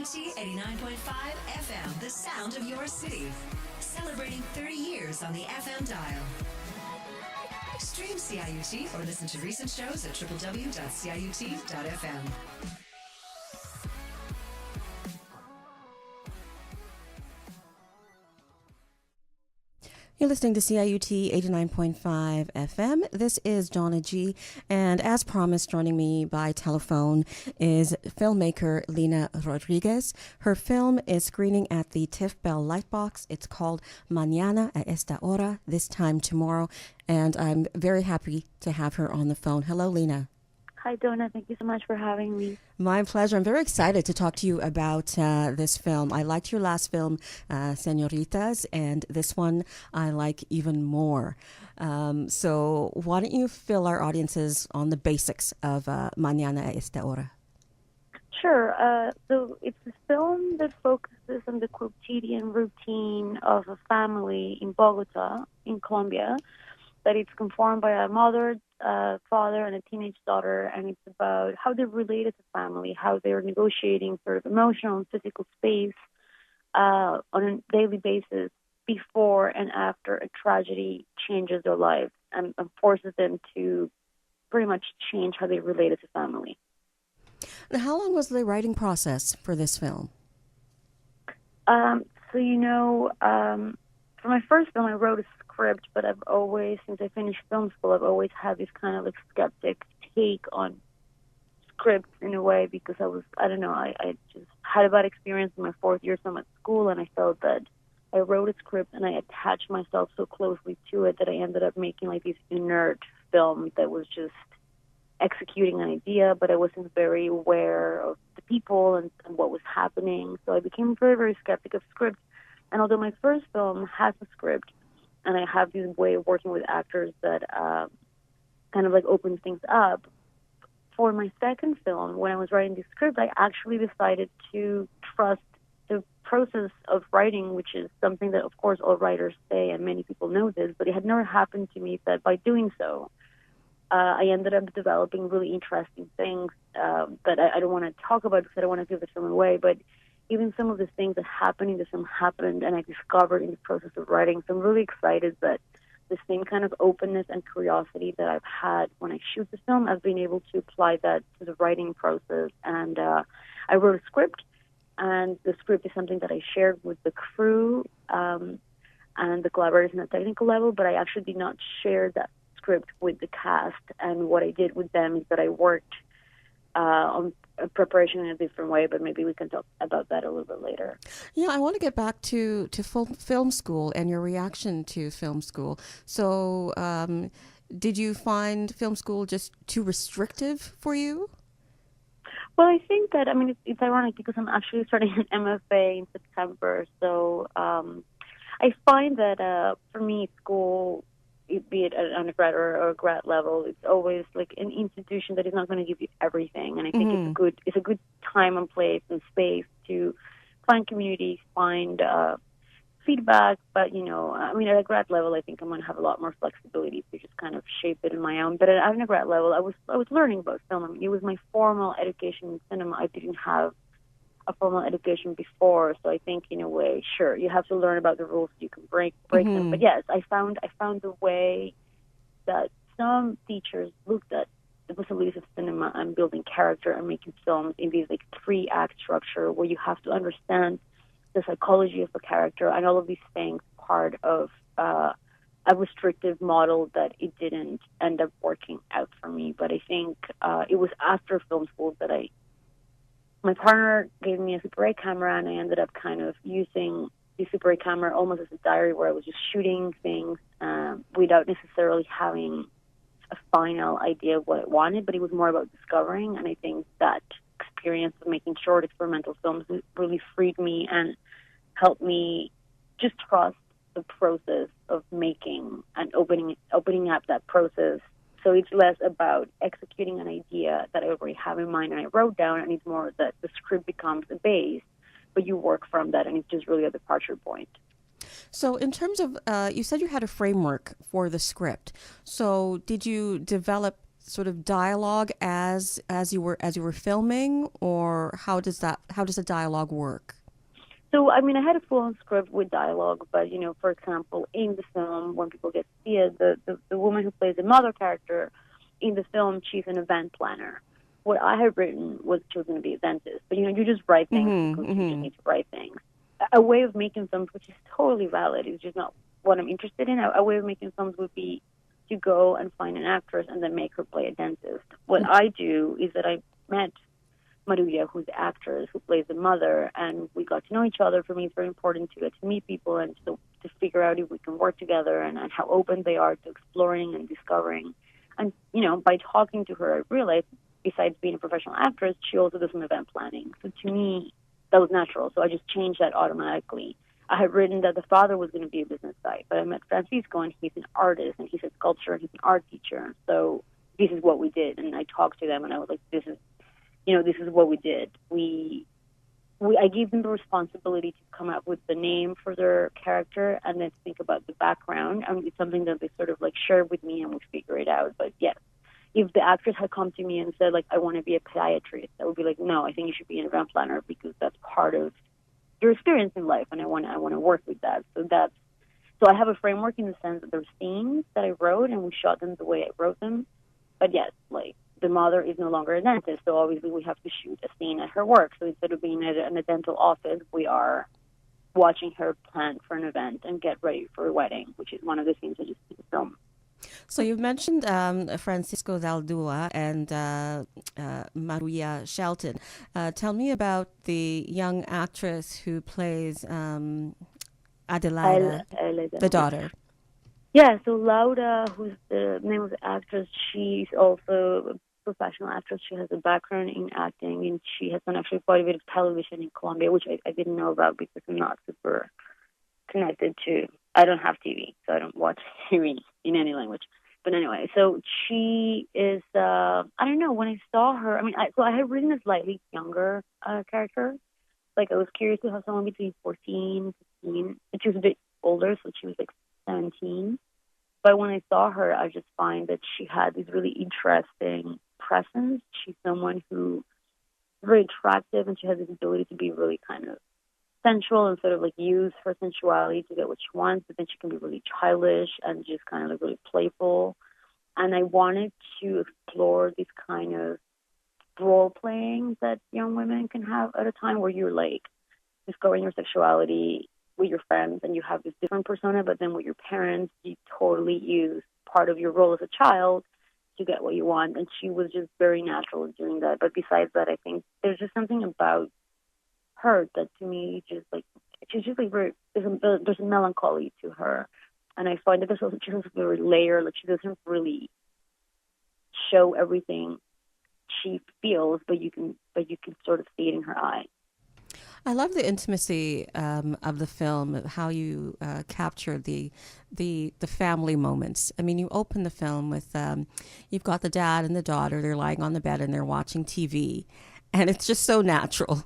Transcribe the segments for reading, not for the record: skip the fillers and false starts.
CIUT 89.5 FM, the sound of your city. Celebrating 30 years on the FM dial. Stream CIUT or listen to recent shows at www.ciut.fm. You're listening to CIUT 89.5 FM. This is Donna G. And as promised, joining me by telephone is filmmaker Lina Rodriguez. Her film is screening at the TIFF Bell Lightbox. It's called Manana, esta hora, this time tomorrow. And I'm very happy to have her on the phone. Hello, Lina. Hi, Donna. Thank you so much for having me. My pleasure. I'm very excited to talk to you about this film. I liked your last film, Señoritas, and this one I like even more. So why don't you fill our audiences on the basics of Mañana esta hora? Sure. So it's a film that focuses on the quotidian routine of a family in Bogota, in Colombia, that it's conformed by a mother, father, and a teenage daughter, and it's about how they're related to family, how they're negotiating sort of emotional and physical space on a daily basis before and after a tragedy changes their lives and forces them to pretty much change how they related to family. And how long was the writing process for this film? For my first film, I wrote a script, but I've always, since I finished film school, I've always had this kind of like skeptic take on scripts in a way because I just had a bad experience in my fourth year film at school, and I felt that I wrote a script and I attached myself so closely to it that I ended up making like this inert film that was just executing an idea, but I wasn't very aware of the people and what was happening. So I became very, very skeptic of scripts. And although my first film has a script, and I have this way of working with actors that kind of like opens things up, for my second film, when I was writing the script, I actually decided to trust the process of writing, which is something that, of course, all writers say, and many people know this, but it had never happened to me that by doing so, I ended up developing really interesting things that I don't want to talk about because I don't want to give the film away, but even some of the things that happened in the film happened and I discovered in the process of writing. So I'm really excited that the same kind of openness and curiosity that I've had when I shoot the film, I've been able to apply that to the writing process. And I wrote a script, and the script is something that I shared with the crew and the collaborators on a technical level, but I actually did not share that script with the cast. And what I did with them is that I worked on preparation in a different way, but maybe we can talk about that a little bit later. Yeah, I want to get back to film school and your reaction to film school. So did you find film school just too restrictive for you? Well, I think that, it's ironic because I'm actually starting an MFA in September. So I find that for me, school, be it at undergrad or grad level, it's always like an institution that is not going to give you everything. And I think it's a good time and place and space to find community, find feedback. But, at a grad level, I think I'm going to have a lot more flexibility to just kind of shape it in my own. But at undergrad level, I was learning about film. It was my formal education in cinema. I didn't have a formal education before, so I think in a way, sure, you have to learn about the rules so you can break them. But yes, I found the way that some teachers looked at the possibilities of cinema and building character and making films in these like 3-act structure where you have to understand the psychology of a character and all of these things, part of a restrictive model that it didn't end up working out for me. But I think it was after film school that my partner gave me a Super 8 camera, and I ended up kind of using the Super 8 camera almost as a diary where I was just shooting things without necessarily having a final idea of what I wanted, but it was more about discovering. And I think that experience of making short experimental films really freed me and helped me just trust the process of making and opening up that process. So it's less about executing an idea that I already have in mind and I wrote down, and it's more that the script becomes the base, but you work from that, and it's just really a departure point. So in terms of, you said you had a framework for the script. So did you develop sort of dialogue as you were filming, or how does the dialogue work? So, I mean, I had a full-on script with dialogue, but, for example, in the film, when people get to see it, the woman who plays the mother character in the film, she's an event planner. What I had written was she was going to be a dentist. But, you just write things because you just need to write things. A way of making films, which is totally valid, is just not what I'm interested in. A way of making films would be to go and find an actress and then make her play a dentist. What I do is that I met Maria, who's the actress who plays the mother, and we got to know each other. For me, it's very important to get to meet people and to figure out if we can work together and how open they are to exploring and discovering. And, by talking to her, I realized, besides being a professional actress, she also does some event planning. So to me, that was natural. So I just changed that automatically. I had written that the father was going to be a business guy, but I met Francisco, and he's an artist, and he's a sculptor, and he's an art teacher. So this is what we did. And I talked to them, and I was like, this is what we did. I gave them the responsibility to come up with the name for their character and then think about the background. And it's something that they sort of shared with me, and we figure it out. But yes, if the actress had come to me and said, I want to be a podiatrist, I would be like, no, I think you should be an event planner because that's part of your experience in life, and I want to work with that. So I have a framework in the sense that there's scenes that I wrote, and we shot them the way I wrote them. But yes, the mother is no longer a dentist, so obviously we have to shoot a scene at her work. So instead of being in a dental office, we are watching her plan for an event and get ready for a wedding, which is one of the scenes I just filmed. So you've mentioned Francisco Zaldúa and Maria Shelton. Tell me about the young actress who plays Adelaida, the daughter. Yeah, so Laura, who's the name of the actress, she's also a professional actress. She has a background in acting, and she has done actually quite a bit of television in Colombia, which I didn't know about because I'm not super connected to. I don't have TV, so I don't watch TV in any language. But anyway, so she is, I don't know, when I saw her, I had written a slightly younger character. I was curious to have someone between 14, 15, and she was a bit older, so she was 17. But when I saw her, I just find that she had this really interesting presence. She's someone who is very attractive, and she has this ability to be really kind of sensual and sort of use her sensuality to get what she wants, but then she can be really childish and just kind of really playful. And I wanted to explore this kind of role playing that young women can have at a time where you're discovering your sexuality with your friends and you have this different persona, but then with your parents, you totally use part of your role as a child to get what you want. And she was just very natural in doing that. But besides that, I think there's just something about her that to me she's just very, there's a melancholy to her, and I find that she's also very layered. She doesn't really show everything she feels, but you can sort of see it in her eye. I love the intimacy of the film, how you capture the family moments. You open the film with you've got the dad and the daughter. They're lying on the bed and they're watching TV, and it's just so natural.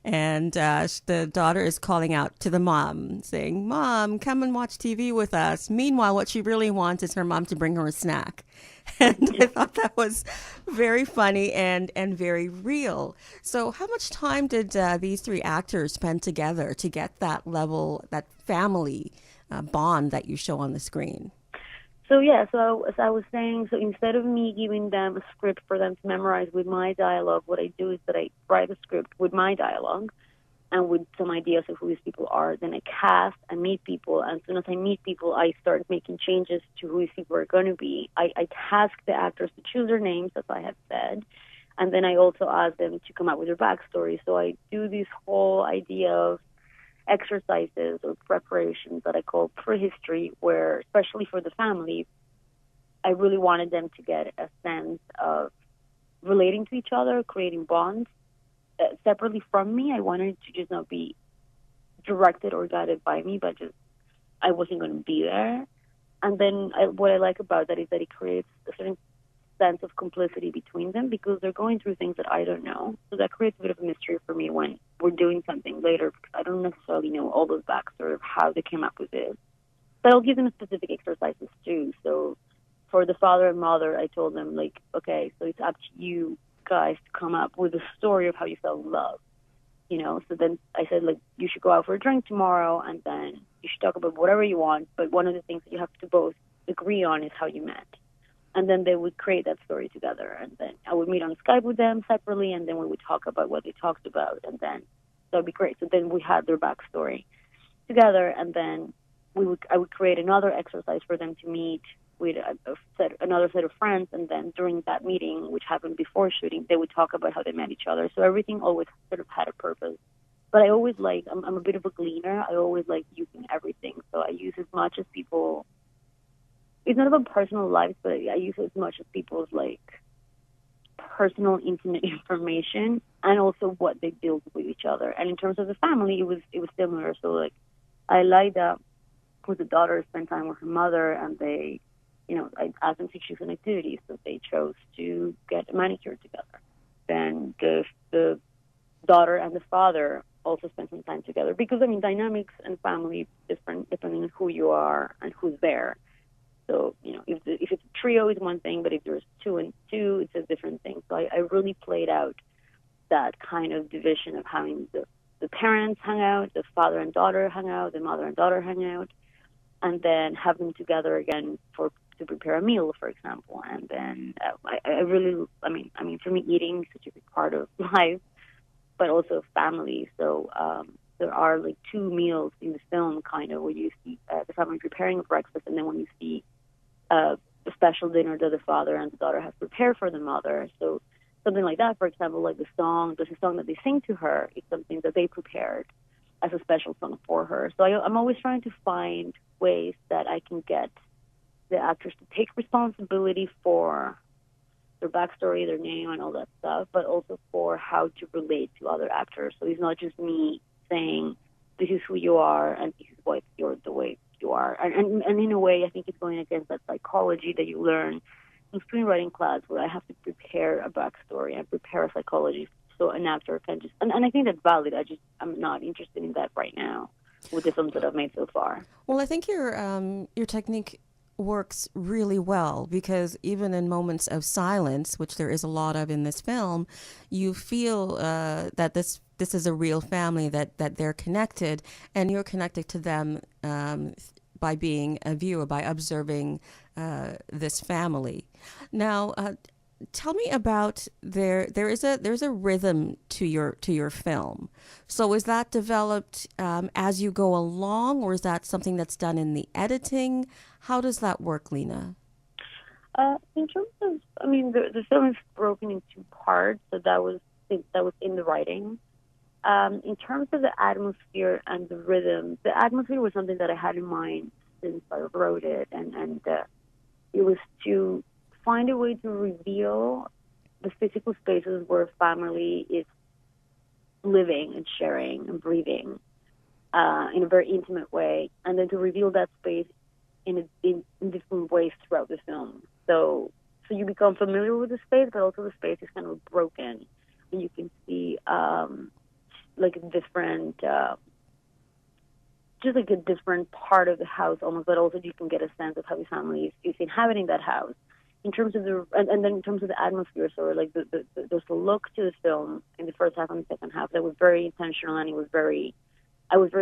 And the daughter is calling out to the mom, saying, "Mom, come and watch TV with us." Meanwhile, what she really wants is her mom to bring her a snack. And I thought that was very funny and very real. So how much time did these three actors spend together to get that level, that family bond that you show on the screen? So as I was saying, so instead of me giving them a script for them to memorize with my dialogue, what I do is that I write a script with my dialogue and with some ideas of who these people are. Then I cast and meet people, and as soon as I meet people, I start making changes to who these people are going to be. I task the actors to choose their names, as I have said, and then I also ask them to come up with their backstory. So I do this whole idea of exercises or preparations that I call prehistory, where, especially for the family, I really wanted them to get a sense of relating to each other, creating bonds separately from me. I wanted it to just not be directed or guided by me, but just I wasn't going to be there. And then what I like about that is that it creates a certain sense of complicity between them because they're going through things that I don't know. So that creates a bit of a mystery for me when we're doing something later because I don't necessarily know all those backstory of how they came up with this. But I'll give them specific exercises too. So for the father and mother, I told them, like, okay, so it's up to you guys to come up with a story of how you fell in love. So then I said, like, you should go out for a drink tomorrow, and then you should talk about whatever you want, but one of the things that you have to both agree on is how you met. And then they would create that story together, and then I would meet on Skype with them separately, and then we would talk about what they talked about, and then that would be great. So then we had their backstory together, and then I would create another exercise for them to meet with another set of friends, and then during that meeting, which happened before shooting, they would talk about how they met each other. So everything always sort of had a purpose. But I always I'm a bit of a gleaner. I always like using everything. So I use as much as people. It's not about personal lives, but I use as much as people's personal, intimate information, and also what they build with each other. And in terms of the family, it was similar. So like, Ida, who's the daughter, spent time with her mother, and they, I asked them to choose an activity, so they chose to get a manicure together. Then the daughter and the father also spent some time together, because dynamics and family different depending on who you are and who's there. So if it's a trio, it's one thing, but if there's two and two, it's a different thing. So I really played out that kind of division of having the parents hang out, the father and daughter hang out, the mother and daughter hang out, and then have them together again to prepare a meal, for example. And then I really, for me, eating is such a big part of life, but also family. So there are like two meals in the film, kind of, where you see the family preparing a breakfast, and then when you see a special dinner that the father and the daughter have prepared for the mother. So something like that, for example, like there's a song that they sing to her. It's something that they prepared as a special song for her. So I'm always trying to find ways that I can get the actors to take responsibility for their backstory, their name, and all that stuff, but also for how to relate to other actors. So it's not just me saying, this is who you are, and this is why you're the way you are. And in a way, I think it's going against that psychology that you learn in screenwriting class, where I have to prepare a backstory and prepare a psychology so an actor can just... And I think that's valid. I'm not interested in that right now with the films that I've made so far. Well, I think your technique works really well, because even in moments of silence, which there is a lot of in this film, you feel that this is a real family, that they're connected, and you're connected to them by being a viewer, by observing this family. Now, tell me about there's a rhythm to your film. So is that developed as you go along, or is that something that's done in the editing? How does that work, Lina? In terms of, the film is broken in two parts, so that was in the writing. In terms of the atmosphere and the rhythm, the atmosphere was something that I had in mind since I wrote it, and it was to find a way to reveal the physical spaces where family is living and sharing and breathing in a very intimate way, and then to reveal that space in different ways throughout the film. So you become familiar with the space, but also the space is kind of broken, and you can see like a different, just like a different part of the house almost, but also you can get a sense of how the family is inhabiting that house. In terms of and then in terms of the atmosphere, so like there's a look to the film in the first half and the second half that was very intentional, and I was very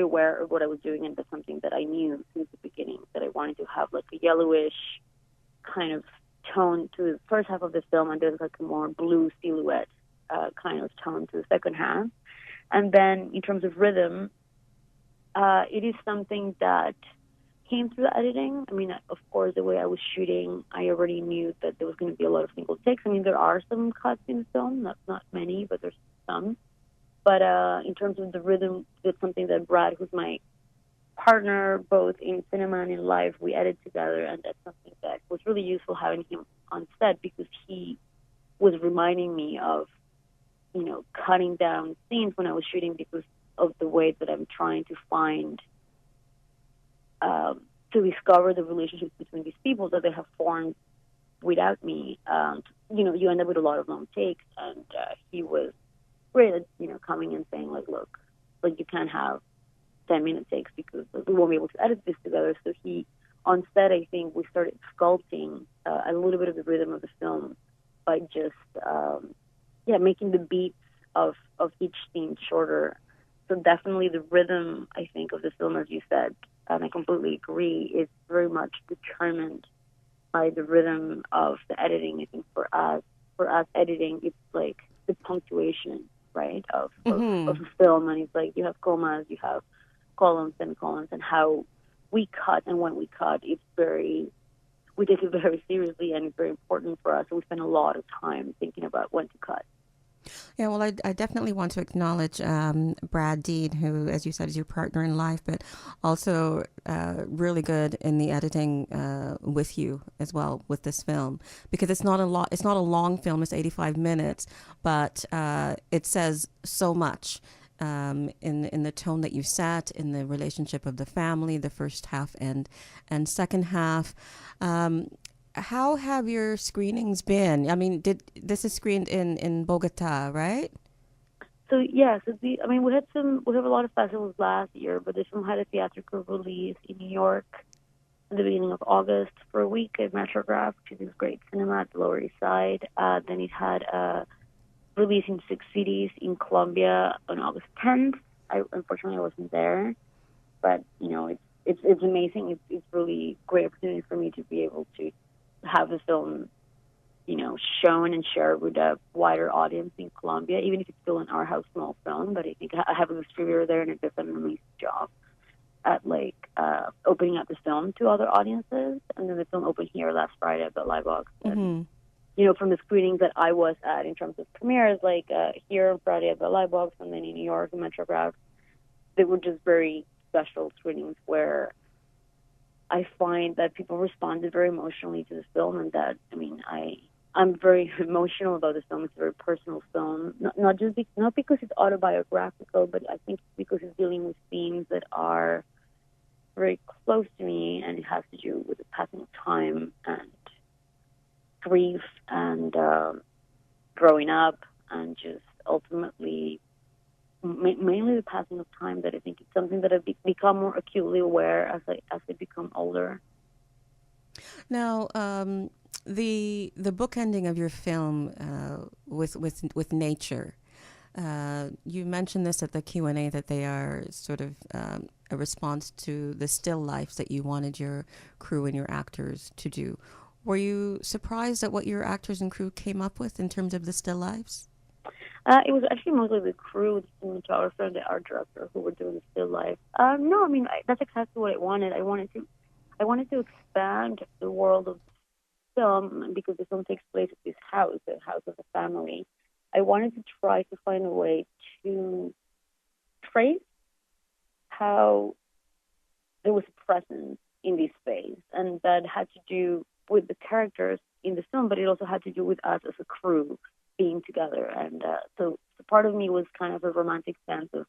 aware of what I was doing, and that's something that I knew since the beginning, that I wanted to have like a yellowish kind of tone to the first half of the film, and there's like a more blue silhouette kind of tone to the second half. And then in terms of rhythm, it is something that came through the editing. Of course, the way I was shooting, I already knew that there was going to be a lot of single takes. There are some cuts in the film, not many, but there's some. But in terms of the rhythm, it's something that Brad, who's my partner both in cinema and in life, we edit together, and that's something that was really useful having him on set, because he was reminding me of, cutting down scenes when I was shooting because of the way that I'm trying to find, to discover the relationships between these people that they have formed without me. You end up with a lot of long takes, and he was great at, coming and saying, like, look, like, you can't have 10-minute takes because we won't be able to edit this together. So he on set, I think we started sculpting a little bit of the rhythm of the film by just making the beats of each scene shorter. So definitely the rhythm, I think, of the film, as you said, and I completely agree, is very much determined by the rhythm of the editing. I think for us editing, it's like the punctuation, right, of a film, and it's like you have commas, you have columns, and how we cut and when we cut, we take it very seriously, and it's very important for us. So we spend a lot of time thinking about when to cut. Yeah, well, I definitely want to acknowledge Brad Dean, who, as you said, is your partner in life, but also really good in the editing with you as well with this film, because it's not a long film. It's 85 minutes, but it says so much in the tone that you set, in the relationship of the family, the first half and second half. How have your screenings been? I mean, this is screened in Bogota, right? So yeah, we have a lot of festivals last year, but this film had a theatrical release in New York at the beginning of August for a week at Metrograph, which is great cinema at the Lower East Side. Then it had a release in 6 cities in Colombia on August 10th. Unfortunately I wasn't there, but it's amazing. It's really great opportunity for me to be able to have the film, shown and shared with a wider audience in Colombia, even if it's still an art house small film. But I think I have a distributor there, and it does an amazing job at opening up the film to other audiences. And then the film opened here last Friday at the Live Box. And, from the screenings that I was at in terms of premieres, here on Friday at the Live Box, and then in New York and Metrograph, they were just very special screenings where I find that people responded very emotionally to the film, and that, I'm very emotional about this film. It's a very personal film, not because it's autobiographical, but I think because it's dealing with themes that are very close to me, and it has to do with the passing of time and grief and growing up, and just ultimately mainly the passing of time. That I think it's something that I've become more acutely aware as I become older. Now, the book ending of your film with nature. You mentioned this at the Q&A, that they are sort of a response to the still lifes that you wanted your crew and your actors to do. Were you surprised at what your actors and crew came up with in terms of the still lives? It was actually mostly the crew, the cinematographer, and the art director who were doing the still life. No, that's exactly what I wanted. I wanted to expand the world of film, because the film takes place at this house, the house of the family. I wanted to try to find a way to trace how there was a presence in this space, and that had to do with the characters in the film, but it also had to do with us as a crew being together. And so part of me was kind of a romantic sense of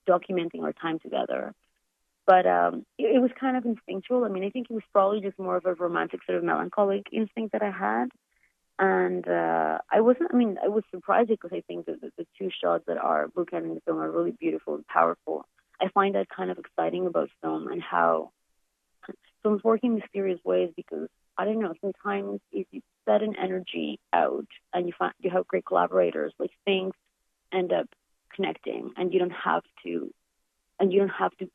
documenting our time together. But it was kind of instinctual. I think it was probably just more of a romantic sort of melancholic instinct that I had. And I was surprised, because I think that the two shots that are bookending the film are really beautiful and powerful. I find that kind of exciting about film, and how films work in mysterious ways, because, I don't know, sometimes if you set an energy out and you have great collaborators, things end up connecting, and you don't have to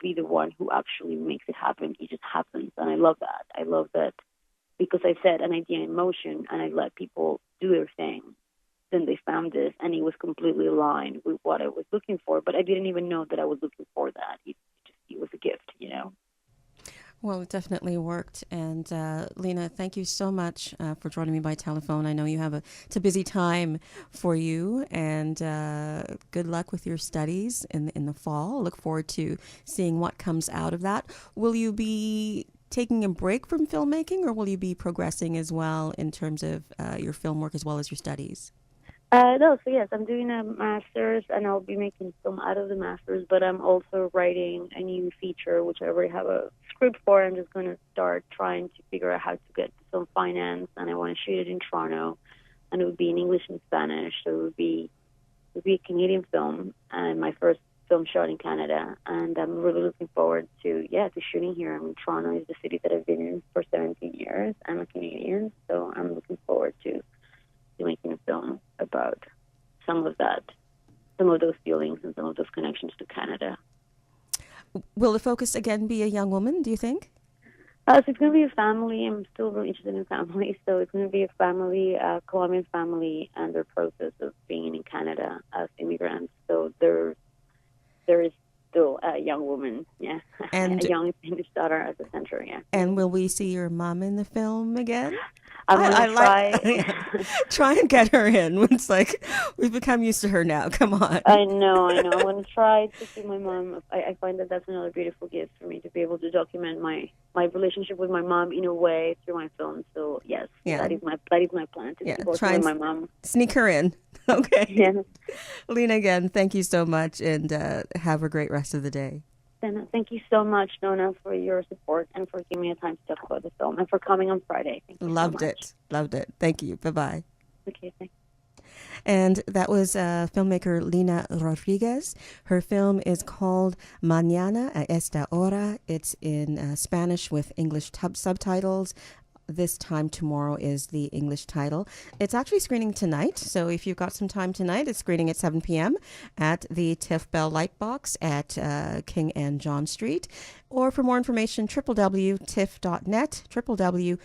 be the one who actually makes it happen. It just happens, and I love that. I love that because I set an idea in motion and I let people do their thing. Then they found this, and it was completely aligned with what I was looking for. But I didn't even know that I was looking for that. It was a gift, Well, it definitely worked. And Lina, thank you so much for joining me by telephone. I know it's a busy time for you, and good luck with your studies in the fall. Look forward to seeing what comes out of that. Will you be taking a break from filmmaking, or will you be progressing as well in terms of your film work as well as your studies? No, so yes, I'm doing a master's, and I'll be making film out of the master's, but I'm also writing a new feature, which I already have a script for. I'm just going to start trying to figure out how to get some finance, and I want to shoot it in Toronto, and it would be in English and Spanish, so it would be a Canadian film, and my first film shot in Canada, and I'm really looking forward to shooting here. I mean, Toronto is the city that I've been in for 17 years. I'm a Canadian, so I'm looking forward to making a film about some of those feelings and some of those connections to Canada. Will the focus again be a young woman, do you think? So it's going to be a family. I'm still really interested in families. So it's going to be a family, a Colombian family, and their process of being in Canada as immigrants. So there is still a young woman, and a young English daughter at the center, And will we see your mom in the film again? I'm going to try. Try and get her in. It's like we've become used to her now. Come on. I know. I'm going to try to see my mom. I find that that's another beautiful gift for me, to be able to document my relationship with my mom in a way through my film. So yes, that is my plan, to try and my mom. Sneak her in. Okay. Yeah. Lina, again, thank you so much, and have a great rest of the day. Thank you so much, Donna, for your support and for giving me a time to talk about the film and for coming on Friday. Thank you Loved so much. Loved it. Thank you. Bye-bye. Okay, thanks. And that was filmmaker Lina Rodriguez. Her film is called Manana, esta hora. It's in Spanish with English subtitles. This Time Tomorrow is the English title. It's actually screening tonight, so if you've got some time tonight, it's screening at 7 p.m. at the TIFF Bell Lightbox at King and John Street. Or for more information, www.tiff.net, www.tiff.net.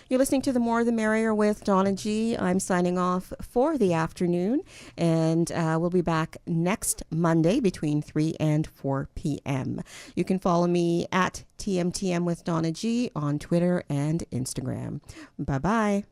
You're listening to The More the Merrier with Donna G. I'm signing off for the afternoon, and we'll be back next Monday between 3 and 4 p.m. You can follow me at tmtmwithdonnag on Twitter and Instagram. Bye-bye.